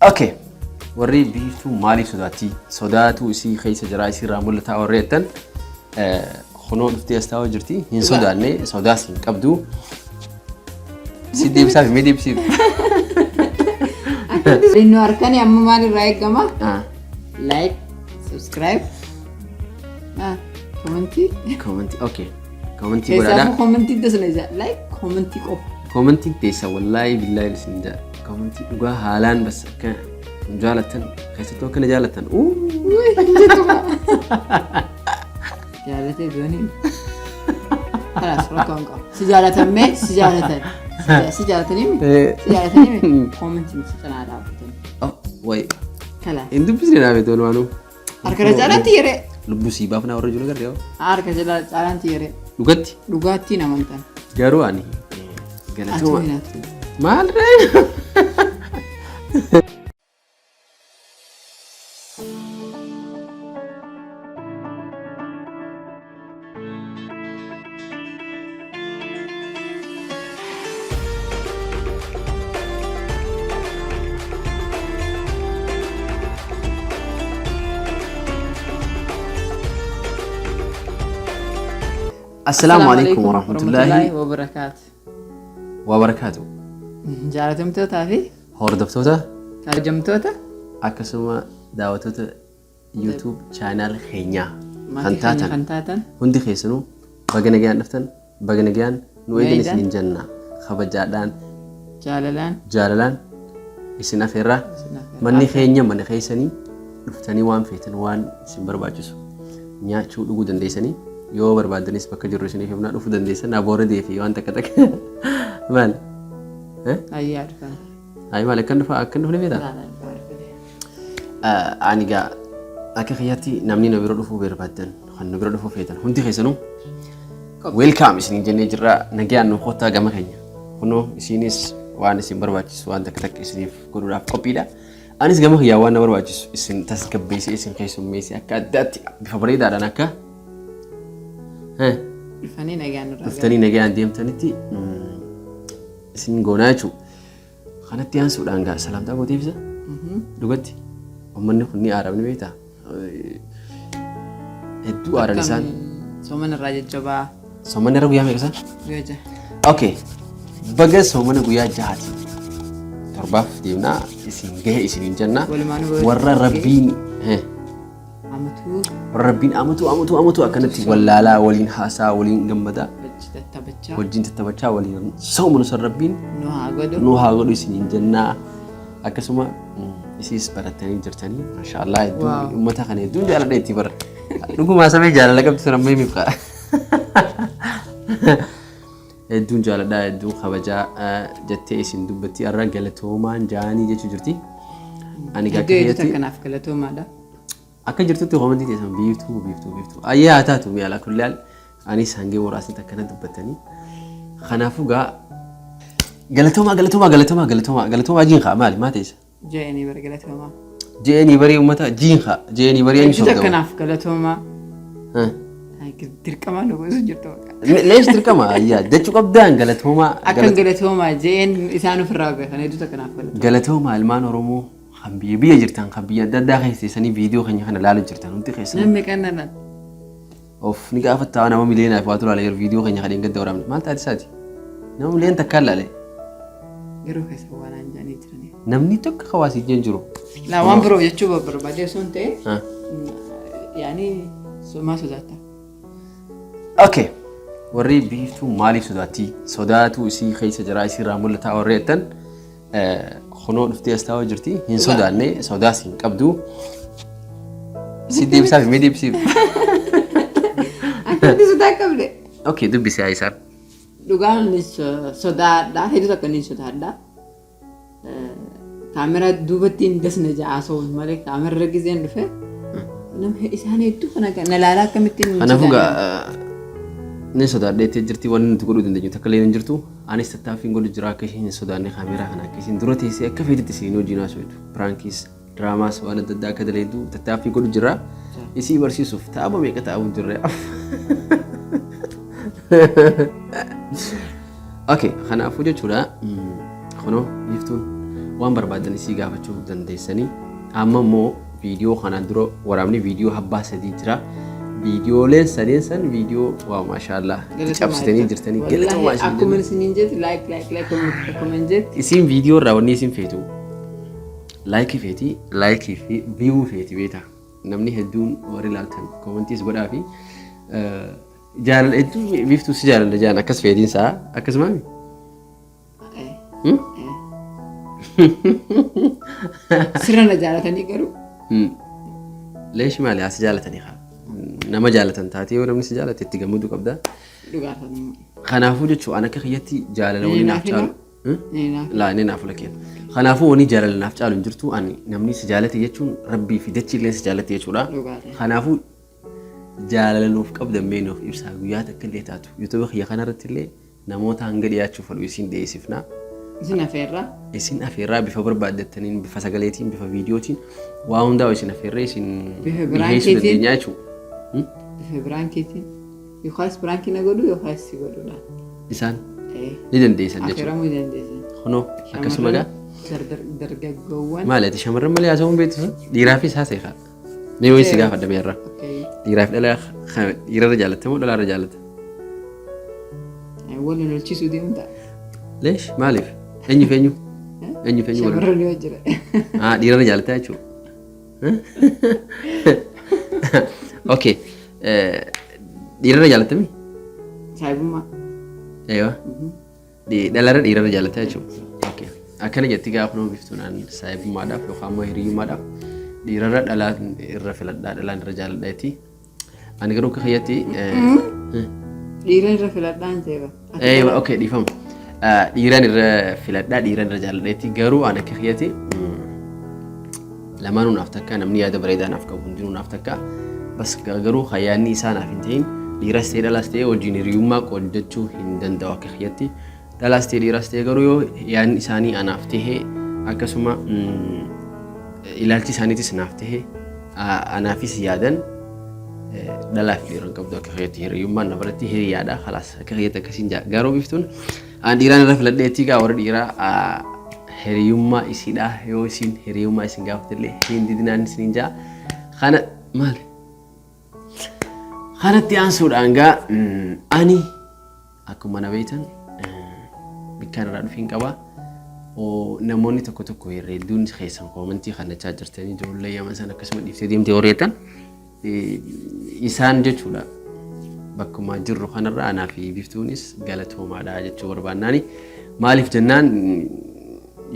اوكي وري بيفتو مالي سوداتي سوداتو سي خيس جراي سي رامول تا وريتن خنو دفتي استاو جرتي هين سوداني سوداسين قبدو سيدي بسافي ميدي بسيب إنه أركاني أمم مالي رايك جما لايك سبسكرايب كومنتي اوكي كومنتي ولا كومنتي دسنا لايك كومنتي كومنتي تيسا والله بالله لسنجا كومنتي وقا هالان بس كان جالتن خيستو كان جالتن جالتي بوني خلاص ركونكو سجالتن مي سجالتن سجالتني كومنتي مسكنا على واي كلا اندو بسرنا بيتون وانو أركان جالتي يري لبوسي بافنا ورجل غير يو أركان جالتي يري لغتي نمانتن جارواني قالتوا ما ادري السلام عليكم ورحمة الله وبركاته جالتم توتا في هوردفتوتا كارجمتوتا أكسما دعوتوتا يوتيوب channel خينيا خنتاتن هندي خيسنو بغنغيان نفتن بغنغيان نويدن سنين جنة خبجادان جاللان اسنا فيرا مني خينيا مني خيسني نفتني وان فيتن وان سنبر باجسو نيا چو دغو دنديسني يو بربادنيس بك جرسني فيمنا دفو دنديسن ابور ديفي وان تكتك مال أي عارفة أي مالك كن هنا بيدا أنا جا أكخياتي نامني نبيرو دفو بيربادن خن نبيرو دفو فيتن هنتي خيسنو ويلكم سنين جنة جرا نجيان نخوتا جمع خينيا هنو سينيس وأنا سيمبر واجس وأنا تكتك سنيف كورو راف كوبيلا أنا سجمع خيا وأنا بر واجس سن تسكب بيسي سن خيسوم ميسي أكادات بفبريد على نكا فني نجيان ديم تنتي سين غوناچو خنتي ان سودانغا سلام تا بوتي فيزا دوغتي ومن خني عربني بيتا ادو عربسان سومن راجه جبا سومن رغو يا ميكسا يوجا اوكي بغا سومن غويا جهاتي ترباف دينا اسين جه اسين جنة ور ربين امتو اكنتي ولالا ولين حاسا ولين غمدا وجين تتبچا ولين سو من سربين نوها غدو سنين جنة اكسما اسيس برتني جرتني ما شاء الله امتا خني دون جالا ديتي بر دغو ما سمي جالا لقبت سرمي ميبقى دون جالا دا دون خبجا جتي سين دبتي ارغلتومان جاني جچ جرتي اني غاكيتي كناف كلتوما دا أكجرت تو هم دي تسمى بيفتو أيه هاتاتو مي على كل حال أنا سانجي وراسي تكنا دبتني خنافو جا قالتوما جينخا مالي ما تيس جيني بري ومتى جينخا جيني بري أني شو كناف قالتوما هاي تركما نقول سجرتوا ليش تركما أيه ده شو قبضان قالتوما جين إسانو في الرابع خنيدو تكناف قالتوما المانو رومو خبيه بيا جرتان خبيه دا خيسي سني فيديو خني خنا لالو جرتان انت خيسن نمي كاننا اوف نقافت انا ما ملينا فاتوا على فيديو خني خلين قد ورا ما انت ساتي نم لين تكلا لي غيرو كسوانا انجاني ترني نمني تك خواسي جنجرو لا وان برو يچو برو بعد سنتي يعني ما سوداتا اوكي وري بيفتو مالي سوداتو سي خيس جراي سي رامول تا وريتن خنو دفتي استاو جرتي هين سوداني سوداسين قبدو سيدي بسافي ميدي بسيب أكيد سودا قبل اوكي دبي سي ايسار دوغان نس سودا دا هيدو تكني سودا دا كاميرا دوبتين دسنا جاسو مالي كاميرا رغيزين دفه نم اساني تو كنا نلالا كمتين انا فوق نسودا ديتي جرتي ون تقولوا دندجو تكلين جرتو اني ستافين قول جرا كشين سوداني كاميرا هنا كشين دروتي سي كفيدتي سينو جيناسو برانكيس دراماس وانا ددا كدليدو تتافي قول جرا يسي برسي سوف تابو ميك تابو جرا اوكي خنا افوجو چودا خنو يفتون waan barbaadan isii gaafachuu dandeessanii. Amma immoo viidiyoo kanaan dura waraabni viidiyoo habbaa sadii jira. Viidiyooleen sadeen san viidiyoo waa maashaallah cabsitanii jirtanii galatoomaa isin akkuma isiniin jetti like comment jetti isin viidiyoo irraa wanni isin feetu like fi view feeti beeta namni hedduun warri laaltan commentis godhaa fi jaalala hedduu biftuu si jaalala jaan akkas feetiin isaa akkasuma sirna jaalatanii garuu leeshi maali as jaalatanii haa nama jaalatan taatee yoo namni si jaalate itti gammadu qabda. Kanaafuu jechuun ana akka kiyyatti jaalala wani naaf caalu. Laa inni naaf lakkeen. Kanaafuu wani jaalala naaf caalu hin jirtu ani namni si jaalate jechuun rabbii fi dachii illee si jaalate jechuudha. Kanaafuu jaalala nuuf qabdan mee nuuf ibsaa guyyaa takka illee taatu. YouTube kiyya kanarratti illee namoota hanga dhiyaachuuf fedhu isin dhiyeessifna. Isin afeerraa bifa barbaaddataniin bifa sagaleetiin bifa viidiyootiin waa hundaa isin afeerree isin dhiyeessuu dandeenya jechuudha. Bifa biraankiitiin yookaas biraankiin godhu yookaas si godhudha. Isaan ni dandeessan jechuudha. Afeeramuu dandeessan. Kunoo akkasuma gaa. Dargaggoowwan. Maali ati shamarran malee haasa'uun beektu dhiiraafis haasa'e. Mee wayii si gaafadha meerra. Dhiiraaf dhala dhiirarra jaalatta moo dhalaarra jaalatta? Wal lolchiisuu deemuun ta'a. Leesh maaliif? Eenyu feenyu? Shamarran yoo jira. Dhiirarra jaalatta jechuudha. Okay. Dhiirarra jaalatami? Saayibummaa. Eewa. Dhalarra dhiirarra jaalatta jechuudha. Okay. Akkana jetti gaafa nama biftuunaan saayibummaadhaaf yookaan immoo hiriyyummaadhaaf dhiirarra dhalaan irra filadhaa dhalaan irra jaaladhaati. Ani garuu akka kiyyatti dhiira irra filadhaan jeeba. Eewa okay dhiifamu. Dhiiraan irra filadhaa dhiiraan irra jaaladhaati garuu ani akka kiyyatti lamaanuu naaf takka namni yaada bareedaa naaf qabu hundinuu naaf takka. Bas garuu hayyaanni isaa naaf hin ta'in dhiiras ta'e dhalaas ta'e wajjin hiriyyummaa qooddachuu hin danda'u akka kiyyatti. Dhalaas ta'e dhiiras ta'e garuu yoo yaadni isaanii anaaf ta'e akkasuma ilaalchi isaaniitis naaf ta'e anaafis yaadan dhalaaf dhiiran qabdu akka kiyyatti hiriyyummaan na biratti hiriyaadha khalaas akka kiyyatti akkasiin jaa garuu biftuun aan dhiiraan irra filadheetti gaa warra dhiiraa hiriyyummaa isiidha yoo isin hiriyyummaa isin gaafatillee hin didinaan isiniin jaa kana maali? Kanatti aansuudhaan gaa ani akkuma na beektan bikkaan irraa dhufiin qaba. Namoonni tokko tokko herreedduun keessan koomentii kanachaa jirtanii ijoollee yaman san akkasuma dhiiftee deemtee horreetan isaan jechuudha. Bakkuma jirru kanarra anaa fi biftuunis galatoomaadha jechuu barbaannaani. Maaliif jennaan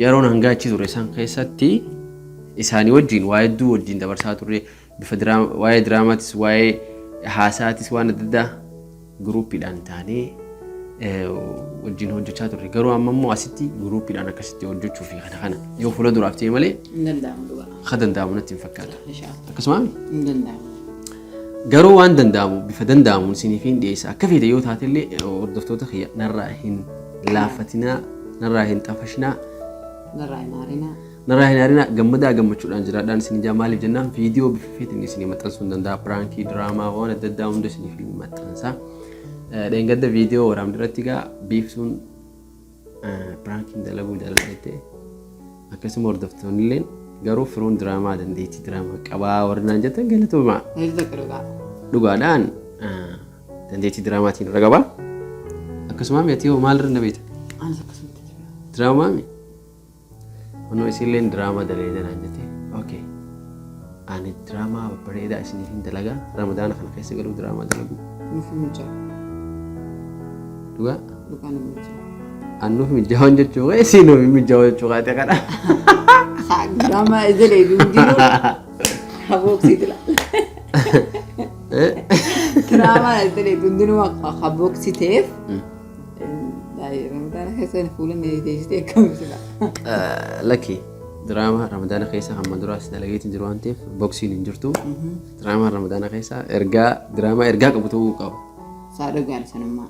yeroon hanga achi ture isaan keessatti isaanii wajjin waa hedduu wajjin dabarsaa turre bifa waa'ee diraamaatis waa'ee haasaatis waan adda addaa guruuppiidhaan taanee wajjin hojjechaa turre garuu amma immoo asitti guruuppiidhaan akkasitti hojjechuu fi kana yoo fuula duraaf ta'e malee akka danda'amu natti hin fakkaatu. Akkasuma garuu waan danda'amu bifa danda'amuun isiniif hin dhiyeessa akka feete yoo taate illee hordoftoota kiyya narraa hin laaffatinaa narraa hin xafashinaa narraa hin haarinaa gammadaa gammachuudhaan jiraadhaan isin ijaa maaliif jennaan viidiyoo bifa feetiin isinii maxxansuu hin danda'a piraankii diraamaa waan adda addaa hunda isiniif hin maxxansa. Dheengadda viidiyoo waraabni irratti gaa biiftuun piraankiin dalaguu jaalladhee akkasuma hordoftoonni illee garuu firoon diraamaa dandeettii diraamaa qabaa warreen jettan galatoomaa. Dhugaadhaan dandeettii diraamaatiin irra qabaa. Akkasuma ati hoo maalirra na beekta? Diraamaa mi? Wanoo isinillee diraamaa daleedanaan jettee okay. Ani diraamaa babbareedaa isiniif hin dalagaa ramadaana kana keessa garuu diraamaa dalaguu. Dhugaa? Annuuf mijaa'oon jechuu qaba isinuuf mijaa'oo jechuu qaate kana. Drama ijoollee hundinuu habooksiiti la. Drama ijoollee hundinuu habooksiteef ramadaana keessa fuula meeshaatti eegamsila. Lakki drama ramadaana keessa hamma duraas dalageetiin jiru waan ta'eef boksiin hin jirtu. Drama ramadaana keessa ergaa qabu ta'uu qaba. Saadhogaan sanummaa.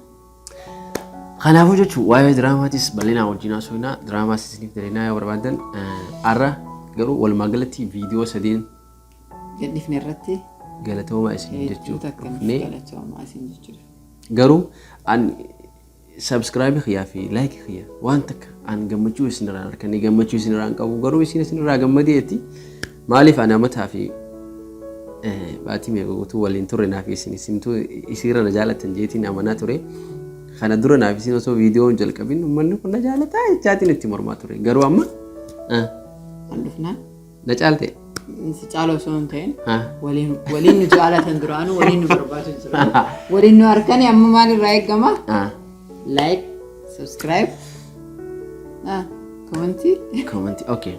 Kanaafuu jechuun waa'ee diraamaatis bal'inaan wajjin haasofnaa diraamaas isiniif daleenaa yoo barbaadan har'a garuu walumaa galatti viidiyoo sadeen gadhiifne irratti galatoomaa isin jechuudha. Garuu an subscribe kiyyaa fi like kiyyaa waan takka an gammachuu isinirraa harkanii gammachuu isinirraa hin qabu garuu isinirraa gammadeetti maaliif ana mataa fi baatii meeqa guutuu waliin turre naaf isintu isirra na jaalatan jeetiin amanaa ture kana dura naaf isin osoo viidiyoon jalqabin uummanni kun na jaalataa jechaatiin itti mormaa ture garuu amma andufnaan na caalte si caaloo osoo hin ta'in waliin nu jaalatan duraanuu waliin nu barbaadu jira waliin nu harkanii amma maalirraa eegama like subscribe commenti okay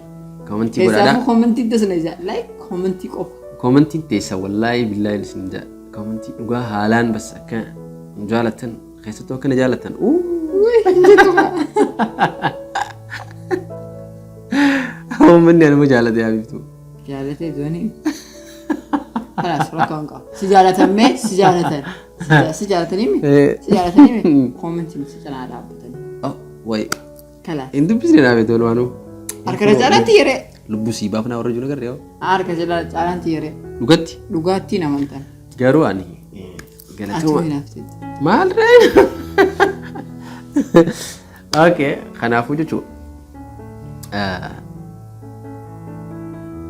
commenti godhaadha commenti dasna ija like commenti qofa commenti teessa wallahi billahi lisinja commenti dhugaa haalaan bas akka jaalatan keessattuu akka na jaalatan manni anuma jaalate yaabiftu jaalate dooni خلاص ركون قا سجالة ميت سجالة سجالة نيمي سجالة نيمي كومنت مسجنا على عبتني واي كلا إندو بسني نابي تولوانو أركز جالة تيري لبوسي بافنا ورجونا كريو أركز جالة تيري لغاتي نمانتن جارواني قالتوا ما أدري أوكي خنا فوجو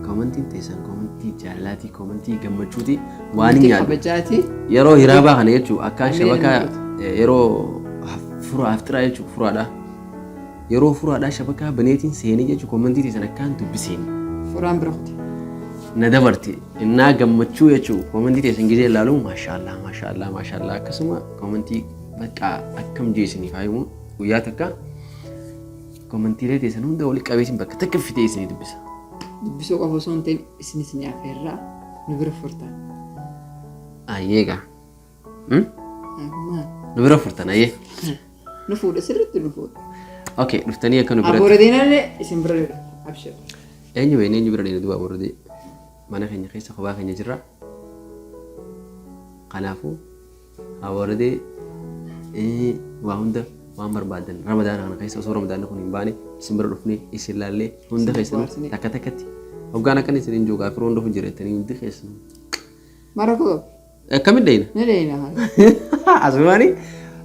كومنتين تيسان كومنتي جالاتي كومنتي جمجودي واني يعني يرو هرابا هنا يجو أكان شبكة يرو فرع أفترا يجو فرع ده يرو فرع ده شبكة بنيتين سيني يجو كومنتي تيسان كان تبسين فرع بروحتي ندبرتي إننا جمجو يجو كومنتي تيسان جزء لالو ما شاء الله ما شاء الله ما شاء الله كسمة كومنتي بقى أكم جيسني فاهمو وياتك كومنتي ليه تيسان هم دولي كابيسين بقى تكفي تيسني تبسا بسوق أفوسون سني عفيرة نبرة فرتا أيها نبرة فرتا أيه نفود سرت نفود أوكي نفتني كانوا برد أبوردينا لي اسم برد أبشر أيني وين أيني برد يدوا أبوردي ما نخيني خيس خبا خيني جرا قنافو أبوردي وهوندا وامر بعدين رمضان أنا خيس أصور رمضان نكون يباني سمبر رفني إسلالي هوندا خيس تكتكتي أوغانا كان يسرين جوجا كرون رفو جريتني هوندا خيس ماركو كم الدين؟ ندينا أسمعني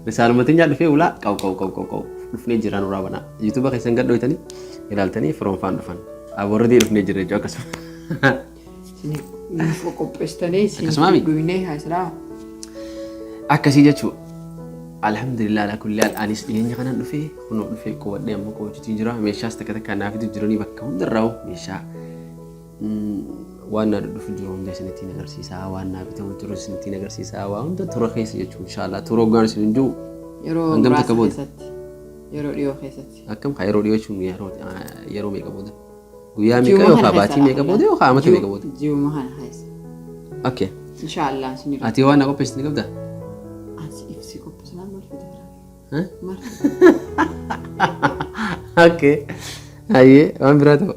مثال ما تنجح فيه ولا كاو رفني جيران ورابنا يوتيوب خيس نقدر دويتني يلالتني فروم فان أبوردي رفني جري جوكا سو سني نفوق بستني سني بيني هاي سلام أكاسي جاتشو الحمد لله على كل حال أنيس يعني خلنا نفيه خنو نفيه قوة ديم قوة تيجرا ميشا استكتك أنا في تجروني بكون دراو ميشا وانا في جرون ده سنتين أجرسيسا وانا بتوم ترو سنتين أجرسيسا وانا ترخيص يجوا إن شاء الله ترو جانس نجو عندهم تكبود يرو ريو خيست أكم خيرو ريو شو يرو ميكبود ويا ميكا يو خاباتي ميكبود يو خامتي ميكبود جيو مهان هايس أوكي إن شاء الله سنير أتي وانا كو بيست نكبدا ها؟ اوكي هاي وان براتو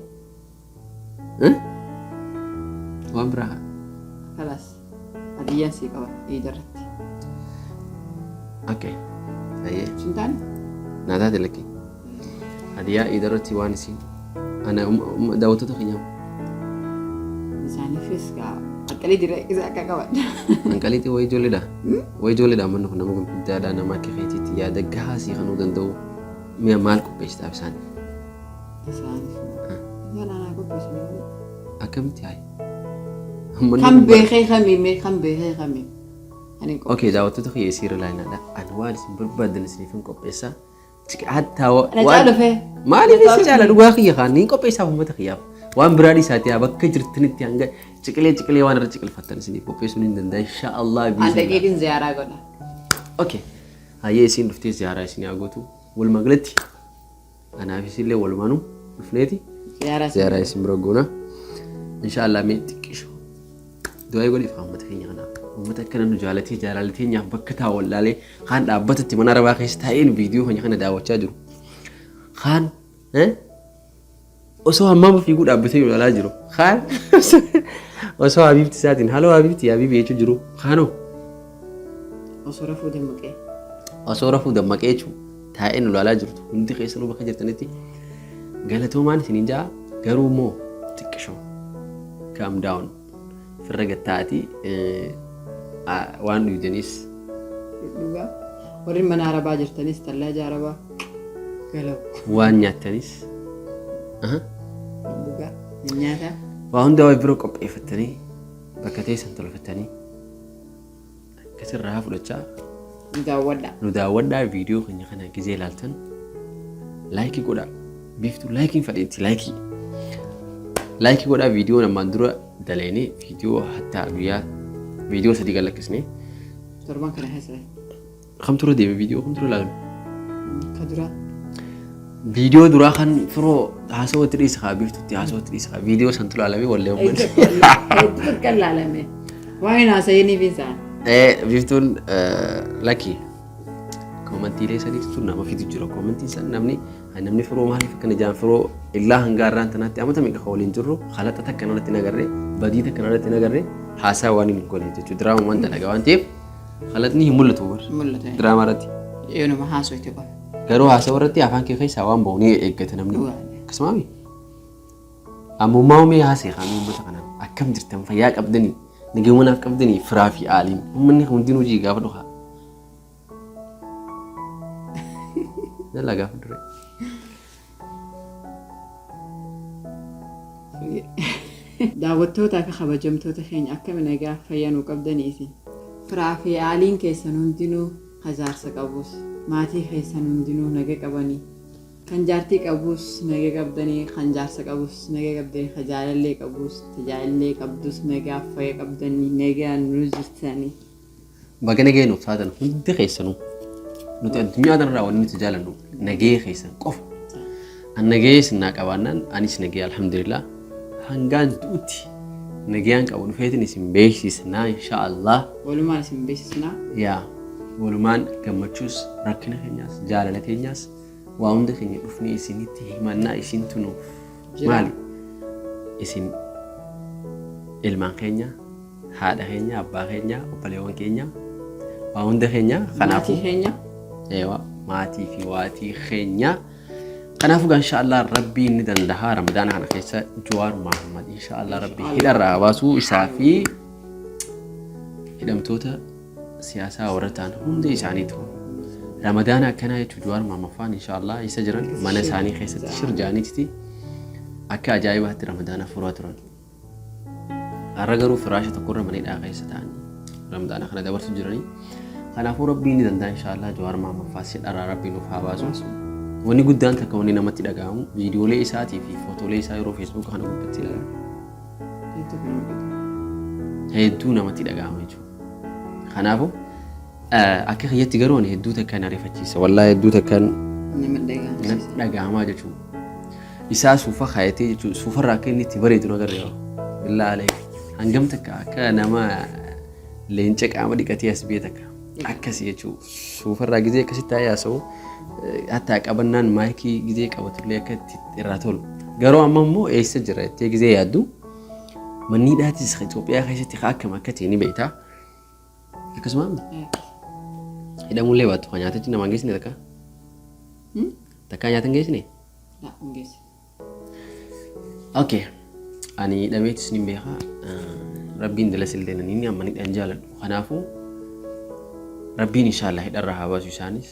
ها؟ وان برا خلاص هدية سيقوا يدرت اوكي هاي شنتان؟ نادات لك هدية يدرتي وانسي انا داوتو تخيام لساني فيسكا أكلي ديري إذا كاكوان أنكليتي ويجولي دا منو كنا ممكن بدأ أنا ما كفيتي يا دقها سي خنو دندو ميا مالكو بيش تابساني لساني أنا أقول بس أكملتي هاي كم بيخي خميم أوكي داوتو تخي يصير لنا لا أنوال سنبر بدل سنيفن كوبيسا حتى أنا جعله فيه ما لي ليش جعله رواقي خانين كوبيسا هم تخياب وان برادي ساتي أبغى كجرتني تيانغ cikle waan irra cikle fattan isin qopheessuun hin danda'a insha Allah biisin ande geedin ziyaaraa godha okay hayyee isin dhuftee ziyaaraa isin yaa gootu wal maglatti anaaf isillee wal manu dhufneeti ziyaaraa isin bira goona insha Allah mee xiqqisho du'aa godhiif uummata keenya kana uummata akkana nu jaalatee nyaaf bakka taa wallaalee kaan dhaabbatatti mana rabaa keessa taa'een viidiyoo kana daawwachaa jiru kaan osoo hammaama fiiguu dhaabbatee ilaalaa jiru kaan osoo Habibti saatiin haloo Habibti Habib jechuun jiru kaanoo osoo rafuu dammaqee jechuun taa'een ilaalaa jirtu hundi keessanuu bakka jirtanitti galatoomaan isiniin jaa garuu immoo xiqqishoo calm down firra gattaati waan dhuydanis dhugaa warri mana arabaa jirtanis tallaa jaarabaa waan nyaattanis bugaa nyaata waa hunda waa biroo qopheeffatanii bakka teessan tolfatanii akkasirraa fudhachaa nu daawwadhaa viidiyoo keenya kana gizee ilaaltan laayikii godhaa biiftuu laayikiin fadheetti laayikii godhaa viidiyoo namaan dura daleenee viidiyoo hattaa guyyaa viidiyoo 3 galakkisnee torban kana hasa kam tura deeme viidiyoo kam tura ilaalame kadura viidiyoo duraa kan firoo haasawatti dhiisa haa biiftutti haasawatti dhiisa haa viidiyoo san tulaalame wallee uummanni hedduu qal'aalame waan haasayanii fi isaan biiftuun lakkii koomentiilee sadiitu nama fitu jira koomentiin san namni firoo maaliif akkana jaan firoo illaa hangaarraan tanaatti amata meeqa waliin jirru halaxa takka kanarratti nagarree badii takka kanarratti nagarree haasaa waan hin goone jechuudha diraama waan dalagaa waan ta'eef halaxni hin mul'atu diraamaa irratti yoonuma haasoo itti qofa garuu haasaa irratti afaan kee keessaa waan ba'u ni eeggata namni akkasumaami ammummaa uumee haasee qaamii uummata kanaan akkam jirtan fayyaa qabdanii nageenyummaaf qabdanii firaa fi aaliin uummanni hundinuu hojii gaafa dhufa Nalla gaafa dure. Daawwattoota fi kabajamtoota keenya akkamiin egaa fayyanuu qabdaniisi. Firaa fi aaliin keessan hundinuu hazaarsa qabus, maatii keessan hundinuu naga qabanii, kan jaartii qabus naga qabdanii, kan jaarsa qabus naga qabdanii, kan jaalallee qabus, tajaajillee qabdus nagaa fayya qabdanii, nagaa nu jirtanii. Baga nagee nuuf taatan hundi keessanuu. Nuti addunyaa kanarraa wanni nuti jaalannu nagee keessan qofa. An nagee sinnaa qabaannaan anis nagee alhamdulillah hangaan duuti nageen qabu dhufeetiin isin beeksisnaa inshaallah. Walumaan isin beeksisnaa? Yaa walumaan gammachuus rakkina keenyaas jaalala keenyaas waa hunda keenya dhufnee isinitti himannaa isin tunuuf maali? Isin ilmaan keenya, haadha keenya, abbaa keenya, obboleewwan keenya waa hunda keenya maatii keenya ايوه ماتي في واتي خينيا انا فوق ان شاء الله ربي ندندها رمضان انا خيسه جوار محمد ان شاء الله ربي هدا راباسو اسافي هدمتوتا سياسه ورتان هم دي سانيتو رمضان كان جوار محمد فان ان شاء الله يسجرن من ثاني خيسه تشر جانيتي اكا جايبه رمضان فروترن الرجل فراشه تقر من ادا خيسه ثاني رمضان اخنا دورت جرني kanaafuu rabbiin ni danda'a inshaallah Jawaar Mohammad Faasii dharraa rabbiin nuuf haa baasu. Wanni guddaan takka wanni namatti dhaga'amu viidiyoolee isaatii fi footoolee isaa yeroo feesbuuk kana gubbatti ilaalu hedduu namatti dhaga'ama jechuudha. Kanaafuu akka kiyyatti garuu ani hedduu takka na rifachiisa wallaahi hedduu takka dhaga'amaa jechuudha. Isaa suufa kaayatee jechuudha suufarraa akka inni itti bareedu nagarra yoo billaa alee hangam takka akka nama leenca qaama dhiqatee as biyya takka. Akkasii jechuudha suufarraa gizee akkasitti taa'ee haasa'u hatta qabannaan maayikii gizee qabatullee akka irraa tolu garuu amma immoo eessa jira jettee gizee yaaddu manni dhaatis Itoophiyaa keessatti akkam akka ta'e ni beektaa akkasuma hidhamullee baattu kan nyaatachi namaan geessine takka nyaata hin geessine okay ani hidhameetis ni beekaa rabbiin dalasillee inni amma ni dhaan jaaladhu kanaafuu ربين إن شاء الله هيدا رها باسو سانيس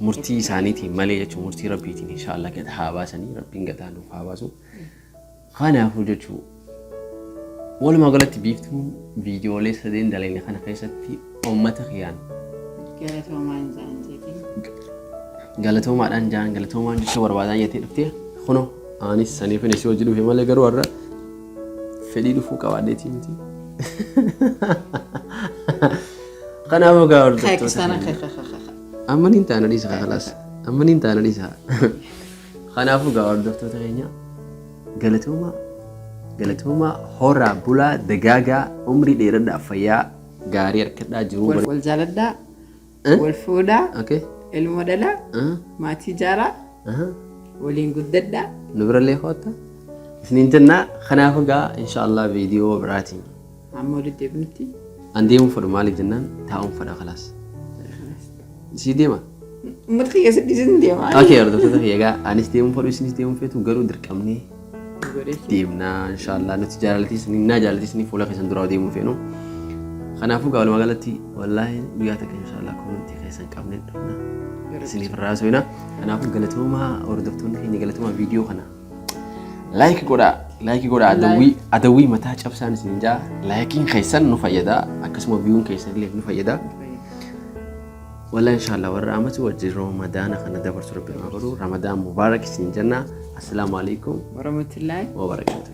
مرتي سانيتي مالي يجو مرتي ربيتين إن شاء الله كده هاباسني ربين قد هانو هاباسو خانا فوجو ولا ما قلت بيفتو فيديو لي سدين دليل خانا قيستي أمة خيان قالتو ما إنزان زيتين قالتو ما أنجان قالتو ما نشور بعدين يتلفتي خنو أني سني في نسيو جلو في مالي قرو ورا فديدو فوق وعدتي متي خنا أبغى أقول خيك سنة خيك أما نينتا أنا ليسها خلاص أما نينتا أنا ليسها خنا أبغى أقول دكتور تغنيا قالتهما هورا بولا دجاجة عمري ديرد أفيا غارير كدا جروب والجلدة والفودا أوكي المودلا ما تجارة ولين قددا نبرة اللي خوتا سنين جنا خنا أبغى إن شاء الله فيديو براتي عمود ابنتي عندي مفر مالي جنان تاهم فدا خلاص سيدي ما متخيل سيدي سندي ما اوكي يا رضا يا جا انا ستيم فور سني ستيم فيتو غرو دركمني ديمنا ان شاء الله نتجارلتي سني ناجالتي سني فولا خسن درو ديمو فينو Kanaafuu gaawal magaalatti wallaahi guyyaa takka inshallah koomenti keessan qabne dhufna. Isiniif raasuina. Kanaafuu galatoomaa hordoftoonni keenya galatoomaa viidiyoo kana. Like godha adawwii mataa cabsaan isin jaa laayikiin keessan nu fayyada akkasuma viiyuun keessan illee nu fayyada. Wallaahi inshallah warra amatu wajjin Ramadaana kana dabarsu rabbi nama godhu Ramadaan mubaarak isin jenna. Assalaamu alaikum warahmatullahi wabarakatuh.